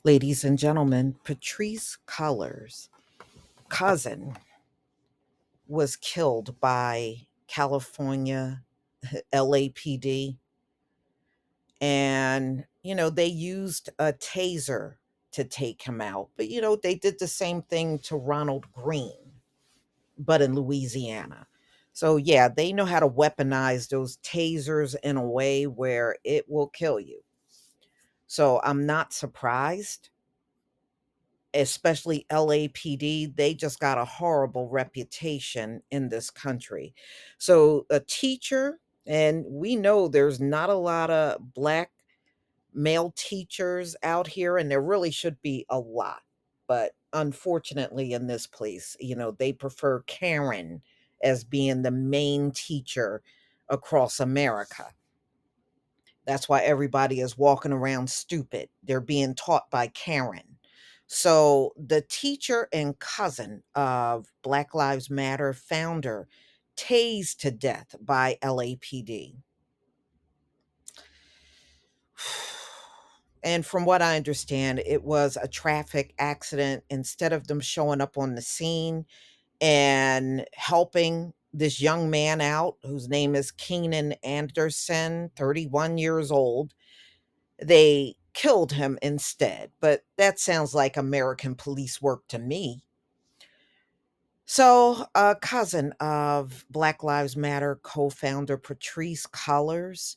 Ladies and gentlemen, Patrisse Cullors' cousin was killed by California LAPD. And, they used a taser to take him out. But, they did the same thing to Ronald Green, but in Louisiana. So, yeah, they know how to weaponize those tasers in a way where it will kill you. So, I'm not surprised, especially LAPD. They just got a horrible reputation in this country. So, a teacher, and we know there's not a lot of black male teachers out here, and there really should be a lot. But unfortunately, in this place, they prefer Karen as being the main teacher across America. That's why everybody is walking around stupid. They're being taught by Karen. So, the teacher and cousin of Black Lives Matter founder tased to death by LAPD. And from what I understand, it was a traffic accident. Instead of them showing up on the scene and helping this young man out, whose name is Keenan Anderson, 31 years old, they killed him instead. But that sounds like American police work to me. So, a cousin of Black Lives Matter co founder Patrisse Cullors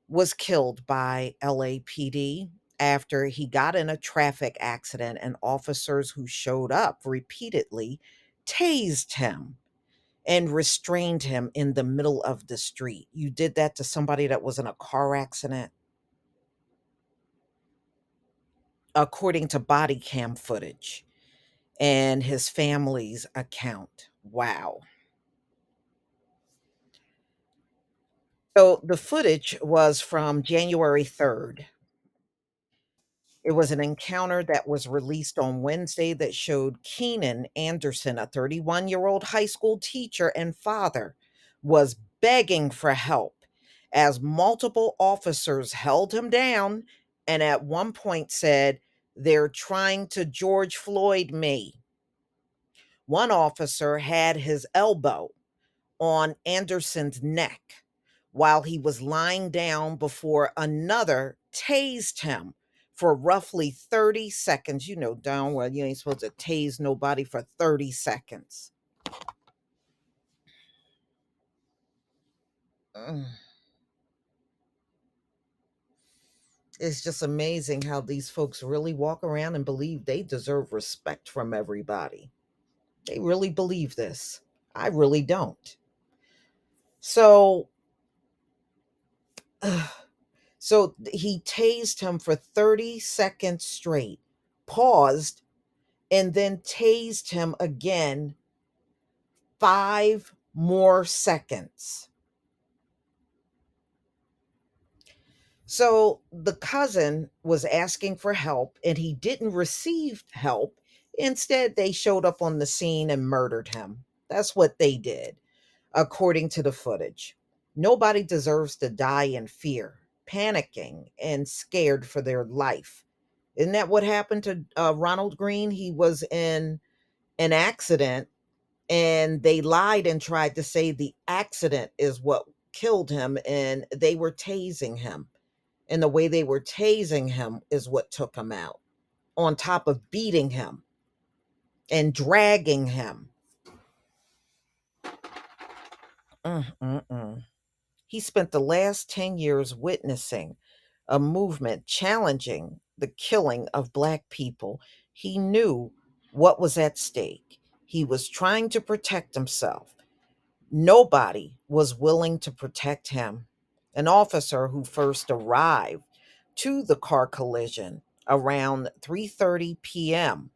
was killed by LAPD after he got in a traffic accident, and officers who showed up repeatedly tased him and restrained him in the middle of the street. You did that to somebody that was in a car accident, according to body cam footage and his family's account. Wow. So the footage was from January 3rd. It was an encounter that was released on Wednesday that showed Keenan Anderson, a 31-year-old high school teacher and father, was begging for help as multiple officers held him down and at one point said, "They're trying to George Floyd me." One officer had his elbow on Anderson's neck while he was lying down before another tased him for roughly 30 seconds. You know, down where you ain't supposed to tase nobody for 30 seconds. Mm. It's just amazing how these folks really walk around and believe they deserve respect from everybody. They really believe this. I really don't. So, he tased him for 30 seconds straight, paused, and then tased him again 5 more seconds. So the cousin was asking for help and he didn't receive help. Instead, they showed up on the scene and murdered him. That's what they did, according to the footage. Nobody deserves to die in fear, panicking, and scared for their life. Isn't that what happened to Ronald Green? He was in an accident and they lied and tried to say the accident is what killed him, and they were tasing him, and the way they were tasing him is what took him out, on top of beating him and dragging him. Mm-mm-mm. He spent the last 10 years witnessing a movement challenging the killing of Black people. He knew what was at stake. He was trying to protect himself. Nobody was willing to protect him. An officer who first arrived to the car collision around 3:30 p.m.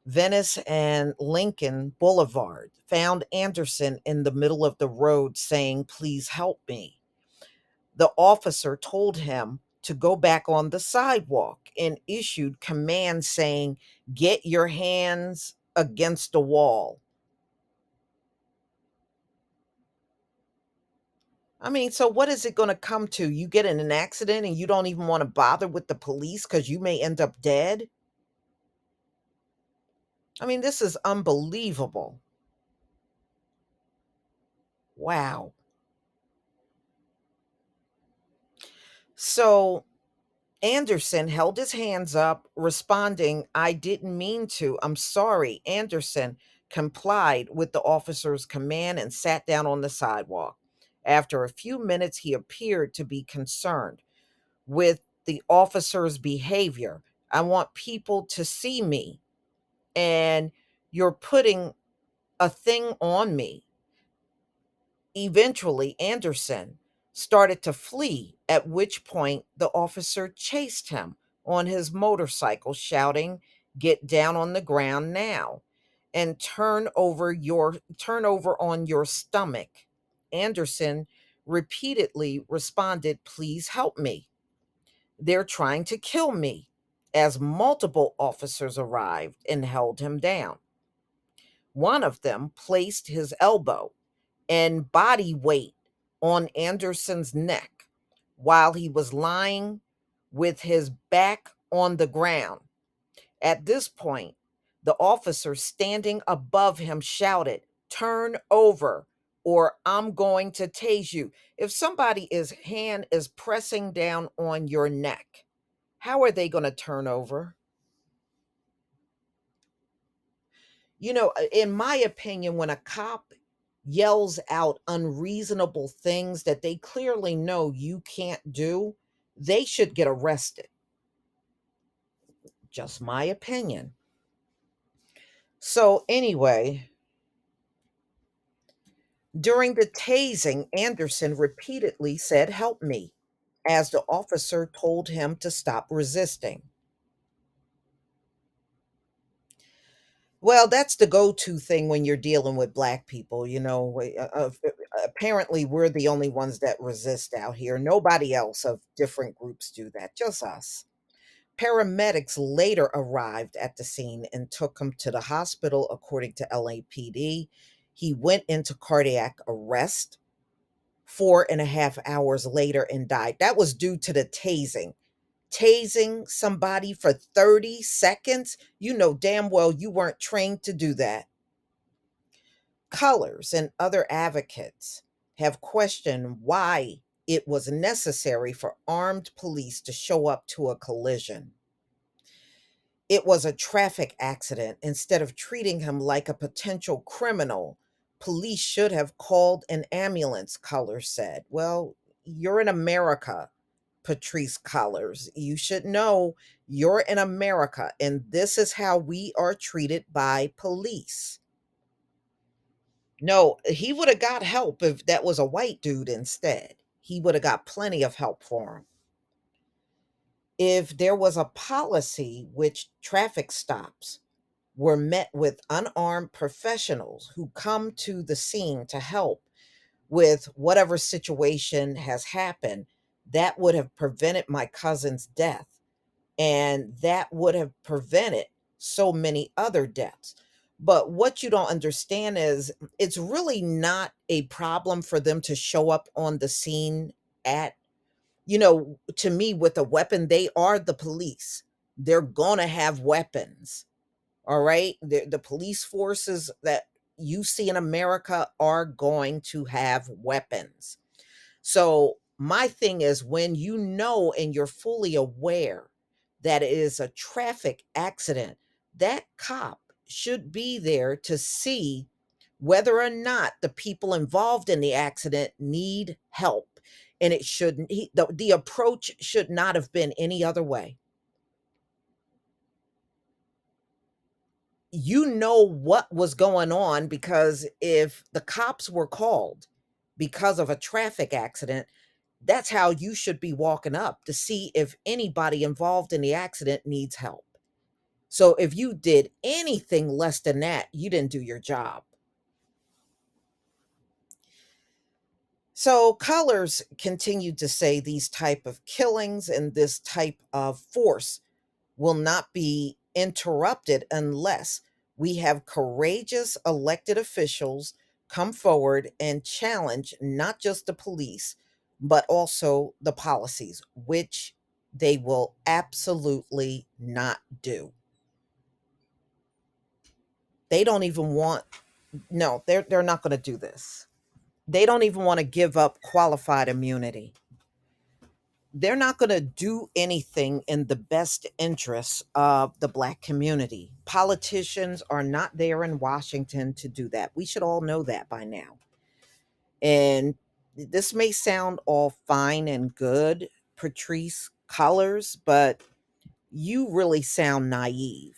Venice and Lincoln Boulevard found Anderson in the middle of the road saying, "Please help me." The officer told him to go back on the sidewalk and issued commands saying, "Get your hands against the wall." I mean, so what is it going to come to? You get in an accident and you don't even want to bother with the police because you may end up dead? I mean, this is unbelievable. Wow. So Anderson held his hands up, responding, "I didn't mean to. I'm sorry." Anderson complied with the officer's command and sat down on the sidewalk. After a few minutes, he appeared to be concerned with the officer's behavior. "I want people to see me, and you're putting a thing on me." Eventually, Anderson started to flee, at which point the officer chased him on his motorcycle, shouting, "Get down on the ground now and turn over on your stomach." Anderson repeatedly responded, "Please help me. They're trying to kill me," as multiple officers arrived and held him down. One of them placed his elbow and body weight on Anderson's neck while he was lying with his back on the ground. At this point, the officer standing above him shouted, "Turn over or I'm going to tase you." If somebody's hand is pressing down on your neck, how are they going to turn over? In my opinion, when a cop yells out unreasonable things that they clearly know you can't do, they should get arrested. Just my opinion. So, anyway, during the tasing, Anderson repeatedly said, "Help me," as the officer told him to stop resisting. Well, that's the go-to thing when you're dealing with black people, apparently, we're the only ones that resist out here. Nobody else of different groups do that, just us. Paramedics later arrived at the scene and took him to the hospital, according to LAPD. He went into cardiac arrest 4.5 hours later and died. That was due to the tasing. Tasing somebody for 30 seconds, you know damn well you weren't trained to do that. Colors and other advocates have questioned why it was necessary for armed police to show up to a collision. It was a traffic accident. Instead of treating him like a potential criminal, police should have called an ambulance, Cullors said. Well, you're in America, Patrisse Cullors. You should know you're in America, and this is how we are treated by police. No, he would have got help if that was a white dude instead. He would have got plenty of help for him. If there was a policy which traffic stops were met with unarmed professionals who come to the scene to help with whatever situation has happened, that would have prevented my cousin's death. And that would have prevented so many other deaths. But what you don't understand is it's really not a problem for them to show up on the scene at, to me, with a weapon. They are the police. They're going to have weapons. All right. The police forces that you see in America are going to have weapons. So, my thing is when you know and you're fully aware that it is a traffic accident, that cop should be there to see whether or not the people involved in the accident need help. And it shouldn't, the approach should not have been any other way. You know what was going on, because if the cops were called because of a traffic accident, that's how you should be walking up to see if anybody involved in the accident needs help. So if you did anything less than that, you didn't do your job. So Colors continued to say these type of killings and this type of force will not be interrupted unless we have courageous elected officials come forward and challenge not just the police, but also the policies, which they will absolutely not do. They don't even want, no, they're not going to do this. They don't even want to give up qualified immunity. They're not going to do anything in the best interests of the Black community. Politicians are not there in Washington to do that. We should all know that by now. And this may sound all fine and good, Patrisse Cullors, but you really sound naive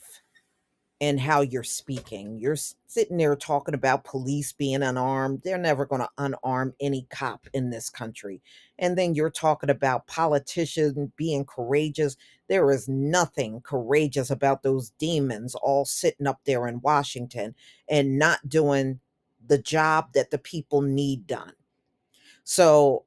in how you're speaking. You're sitting there talking about police being unarmed. They're never going to unarm any cop in this country. And then you're talking about politicians being courageous. There is nothing courageous about those demons all sitting up there in Washington and not doing the job that the people need done. So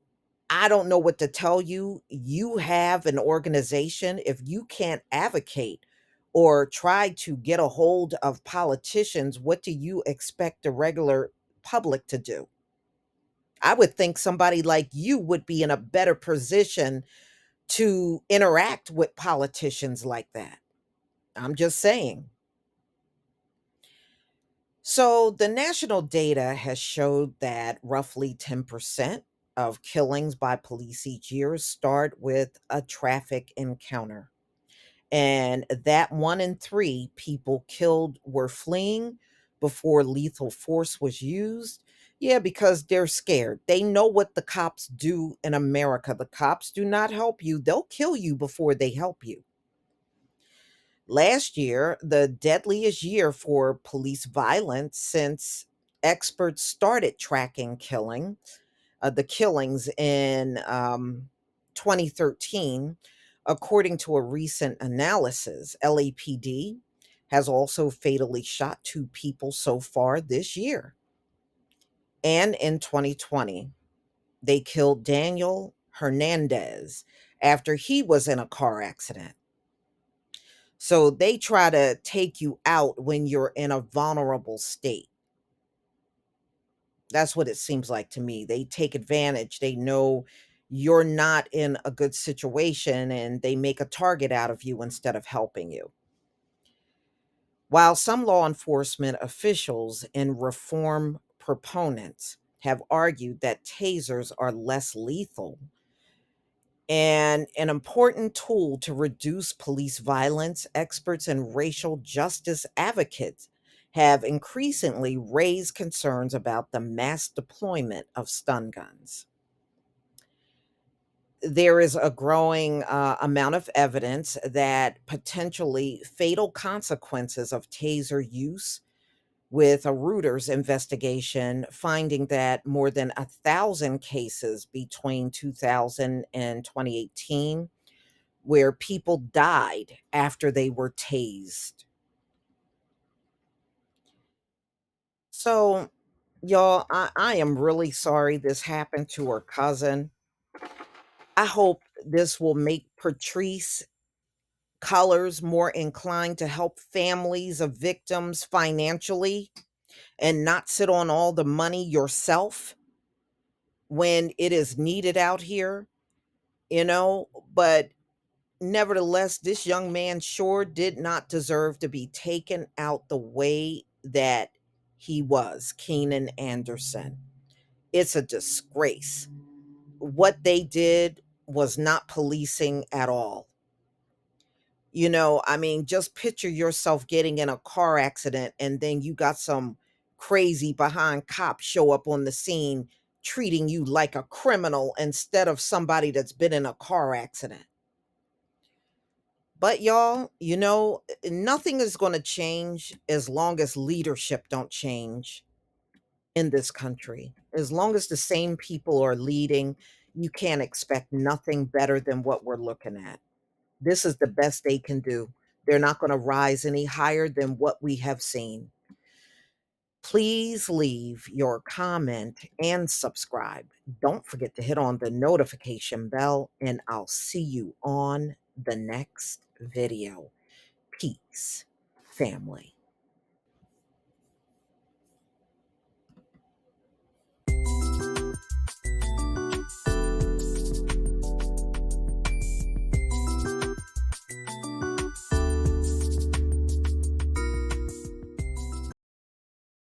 I don't know what to tell you. You have an organization. If you can't advocate or try to get a hold of politicians, what do you expect the regular public to do? I would think somebody like you would be in a better position to interact with politicians like that. I'm just saying. So the national data has showed that roughly 10% of killings by police each year start with a traffic encounter. And that 1 in 3 people killed were fleeing before lethal force was used. Yeah, because they're scared. They know what the cops do in America. The cops do not help you, they'll kill you before they help you. Last year, the deadliest year for police violence since experts started tracking the killings in 2013, according to a recent analysis. LAPD has also fatally shot 2 people so far this year. And in 2020, they killed Daniel Hernandez after he was in a car accident. So they try to take you out when you're in a vulnerable state. That's what it seems like to me. They take advantage. They know you're not in a good situation and they make a target out of you instead of helping you. While some law enforcement officials and reform proponents have argued that tasers are less lethal and an important tool to reduce police violence, experts and racial justice advocates have increasingly raised concerns about the mass deployment of stun guns. There is a growing amount of evidence that potentially fatal consequences of taser use, with a Reuters investigation finding that more than 1,000 cases between 2000 and 2018 where people died after they were tased. So, y'all, I am really sorry this happened to her cousin. I hope this will make Patrisse Cullors more inclined to help families of victims financially and not sit on all the money yourself when it is needed out here, you know? But nevertheless, this young man sure did not deserve to be taken out the way that he was, Keenan Anderson. It's a disgrace. What they did was not policing at all. I mean, just picture yourself getting in a car accident and then you got some crazy behind cop show up on the scene treating you like a criminal instead of somebody that's been in a car accident. But y'all, nothing is going to change as long as leadership don't change in this country. As long as the same people are leading, you can't expect nothing better than what we're looking at. This is the best they can do. They're not going to rise any higher than what we have seen. Please leave your comment and subscribe. Don't forget to hit on the notification bell, and I'll see you on the next video. Peace, family.